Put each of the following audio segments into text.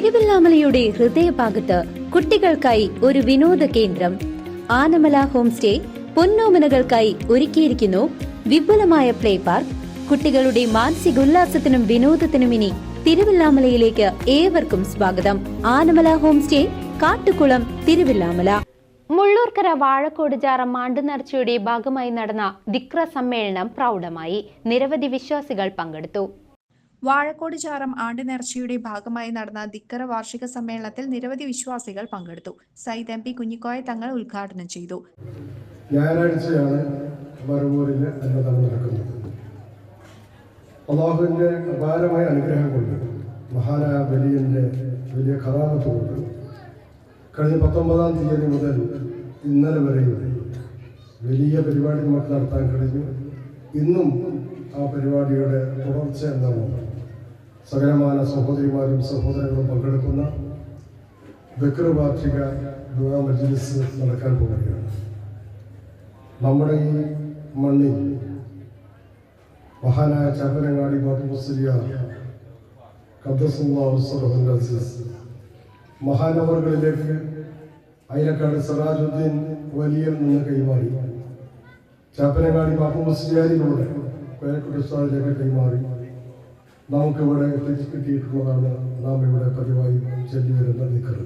തിരുവല്ലാമലയുടെ ഹൃദയഭാഗത്ത് കുട്ടികൾക്കായി ഒരു വിനോദ കേന്ദ്രം ആനമല ഹോം സ്റ്റേ പൊന്നോമനകൾക്കായി ഒരുക്കിയിരിക്കുന്നു വിപുലമായ പ്ലേ പാർക്ക്. കുട്ടികളുടെ മാനസികോല്ലാസത്തിനും വിനോദത്തിനും ഇനി തിരുവല്ലാമലയിലേക്ക് ഏവർക്കും സ്വാഗതം. Anamala home stay, Kattukulam, Thiruvillwamala. മുള്ളൂർക്കര വാഴക്കോട് ജാറം ആണ്ടുനേർച്ചയുടെ ഭാഗമായി നടന്ന ദിക്ര സമ്മേളനം പ്രൗഢമായി. നിരവധി വിശ്വാസികൾ പങ്കെടുത്തു. വാഴക്കോട് ജാറം ആണ്ടുനേർച്ചയുടെ ഭാഗമായി നടന്ന ദിക്കറ വാർഷിക സമ്മേളനത്തിൽ നിരവധി വിശ്വാസികൾ പങ്കെടുത്തു. സയ്യിദ് എം പി കുഞ്ഞിക്കോയ തങ്ങൾ ഉദ്ഘാടനം ചെയ്തു. ഞായറാഴ്ചയാണ് മറുപൂരിൽ അന്നദാനം നടക്കുന്നത്. അള്ളാഹുവിൻ്റെ അപാരമായ അനുഗ്രഹം കൊണ്ട്, മഹാനായ വലിയൻ്റെ വലിയ കറാമത്ത് കൊണ്ട് കഴിഞ്ഞ 19-ാം തീയതി മുതൽ ഇന്നലെ വരെയും വലിയ പരിപാടി നമുക്ക് നടത്താൻ കഴിഞ്ഞു. ഇന്നും ആ പരിപാടിയുടെ തുടർച്ച എന്നാണ് സകലമാന സഹോദരിമാരും സഹോദരങ്ങളും പങ്കെടുക്കുന്ന ദിക്ർ വാർഷിക ദുആ മജ്ലിസ് നടക്കാൻ പോവുകയാണ്. നമ്മുടെ ഈ മണ്ണിൽ മഹാനായ ചാപ്പനങ്ങാടി ബാപ്പു മുസ്ലിയാർ ഖദ്ദസുല്ലാഹു സിർറഹുൽ അസീസ് മഹാനവറുകളിലേക്ക് അയിലക്കാട് സിറാജുദ്ദീൻ വലിയിൽ നിന്ന് കൈമാറി ചാപ്പനങ്ങാടി ബാപ്പു മുസ്ലിയാരിലൂടെ പേരക്കുട്ടി ഉസ്താദിലേക്ക് കൈമാറി നമുക്കിവിടെ കിട്ടിയിട്ടുള്ളതാണ് നാം ഇവിടെ പതിവായി ചൊല്ലി വരുന്ന ദിക്ർ.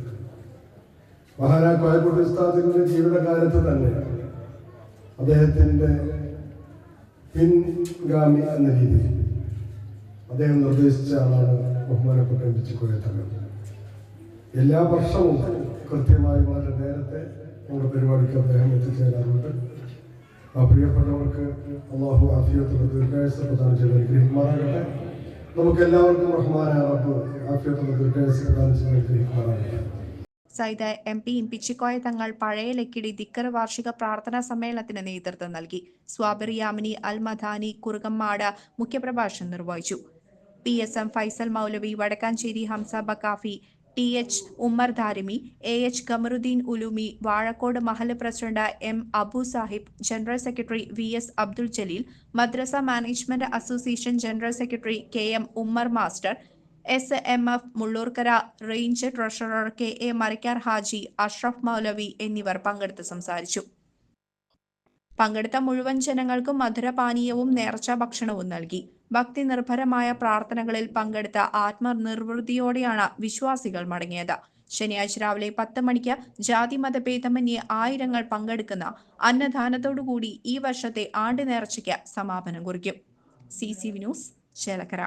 മഹാനായ പേരക്കുട്ടി ഉസ്താദിന്റെ ജീവിതകാലത്ത് തന്നെ അദ്ദേഹത്തിൻ്റെ പിൻഗാമി എന്ന രീതിയിൽ അദ്ദേഹം നിർദ്ദേശിച്ച ആളാണ് ബഹുമാനപ്പെട്ട കുഞ്ഞിക്കോയ തങ്ങൾ. എല്ലാ വർഷവും കൃത്യമായി വളരെ നേരത്തെ നമ്മുടെ പരിപാടിക്ക് അദ്ദേഹം എത്തിച്ചേരാറുണ്ട്. ആ പ്രിയപ്പെട്ടവർക്ക് അള്ളാഹു ആഫിയത്തുള്ള ദീർഘായുസ്സ് പ്രദാനം ചെയ്ത് അനുഗ്രഹിക്കുമാറാകട്ടെ. നമുക്ക് എല്ലാവർക്കും റഹ്മാനായ റബ്ബ് ആഫിയത്തുള്ള ദീർഘായുസ്സ് പ്രദാനം ചെയ്ത് അനുഗ്രഹിക്കുമാറാകട്ടെ. സയ്യിദ് എം പി പിച്ചിക്കോയ തങ്ങൾ പഴയ ലക്കിടി ദിക്കർ വാർഷിക പ്രാർത്ഥനാ സമ്മേളനത്തിന് നേതൃത്വം നൽകി. സ്വാബിർ യാമിനി അൽ മദാനി കുറുകമ്മാട് മുഖ്യപ്രഭാഷണം നിർവഹിച്ചു. PSM ഫൈസൽ മൗലവി, വടക്കാഞ്ചേരി ഹംസ ബക്കാഫി, TH ഉമ്മർ ധാരിമി, AH ഖമറുദ്ദീൻ ഉലൂമി, വാഴക്കോട് മഹല്ല് president M Abu Sahib, general secretary VS Abdul Jaleel, മദ്രസ management association general secretary KM Ummer master, SMF Mullurkara range treasurer KA Marakkar Haji, Ashraf Moulavi എന്നിവർ പങ്കെടുത്ത് സംസാരിച്ചു. പങ്കെടുത്ത മുഴുവൻ ജനങ്ങൾക്കും മധുരപാനീയവും നേർച്ച ഭക്ഷണവും നൽകി. ഭക്തി നിർഭരമായ പ്രാർത്ഥനകളിൽ പങ്കെടുത്ത ആത്മനിർവൃതിയോടെയാണ് വിശ്വാസികൾ മടങ്ങിയത്. ശനിയാഴ്ച രാവിലെ 10 മണിക്ക് ജാതി മതഭേദമന്യേ ആയിരങ്ങൾ പങ്കെടുക്കുന്ന അന്നദാനത്തോടുകൂടി ഈ വർഷത്തെ ആണ്ട് നേർച്ചയ്ക്ക് സമാപനം കുറിക്കും. CCV news, Chelakkara.